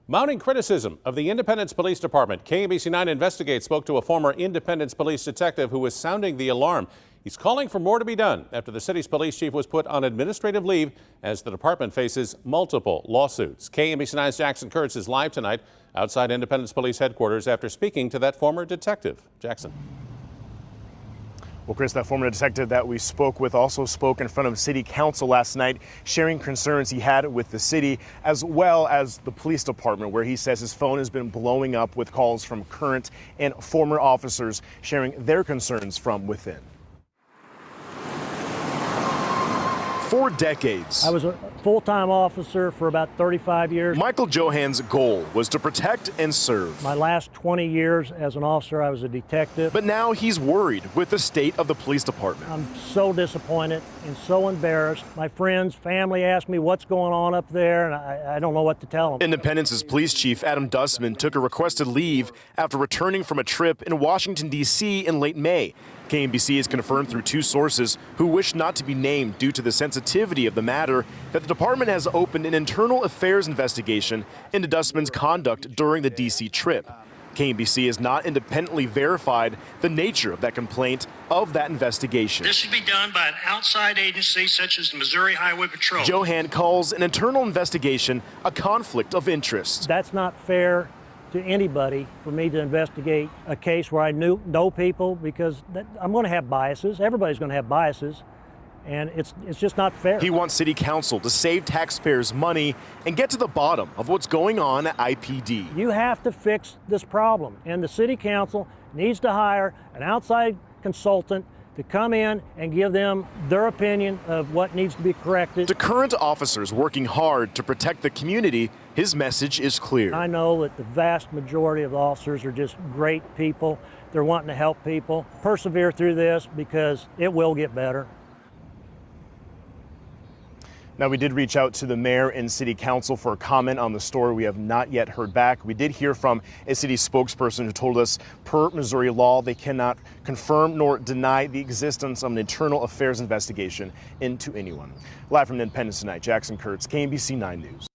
Mounting criticism of the Independence Police Department, KMBC 9 Investigates spoke to a former Independence Police detective who was sounding the alarm. He's calling for more to be done after the city's police chief was put on administrative leave as the department faces multiple lawsuits. KMBC 9's Jackson Kurtz is live tonight outside Independence Police headquarters after speaking to that former detective. Jackson. Well, Chris, that former detective that we spoke with also spoke in front of City Council last night, sharing concerns he had with the city as well as the police department, where he says his phone has been blowing up with calls from current and former officers sharing their concerns from within. For decades, I was a full-time officer for about 35 years. Michael Johan's goal was to protect and serve. My last 20 years as an officer, I was a detective. But now he's worried with the state of the police department. I'm so disappointed and so embarrassed. My friends, family ask me what's going on up there, and I don't know what to tell them. Independence's police chief, Adam Dustman, took a requested leave after returning from a trip in Washington, D.C. in late May. KMBC has confirmed through two sources who wish not to be named due to the sensitivity of the matter that the department has opened an internal affairs investigation into Dustman's conduct during the D.C. trip. KMBC has not independently verified the nature of that complaint of that investigation. This should be done by an outside agency such as the Missouri Highway Patrol. Johan calls an internal investigation a conflict of interest. That's not fair to anybody for me to investigate a case where I know people, because I'm going to have biases. Everybody's going to have biases, and it's just not fair. He wants City Council to save taxpayers money and get to the bottom of what's going on at IPD. You have to fix this problem, and the City Council needs to hire an outside consultant to come in and give them their opinion of what needs to be corrected. To current officers working hard to protect the community, his message is clear. I know that the vast majority of the officers are just great people. They're wanting to help people. Persevere through this because it will get better. Now, we did reach out to the mayor and city council for a comment on the story. We have not yet heard back. We did hear from a city spokesperson who told us, per Missouri law, they cannot confirm nor deny the existence of an internal affairs investigation into anyone. Live from Independence tonight, Jackson Kurtz, KMBC 9 News.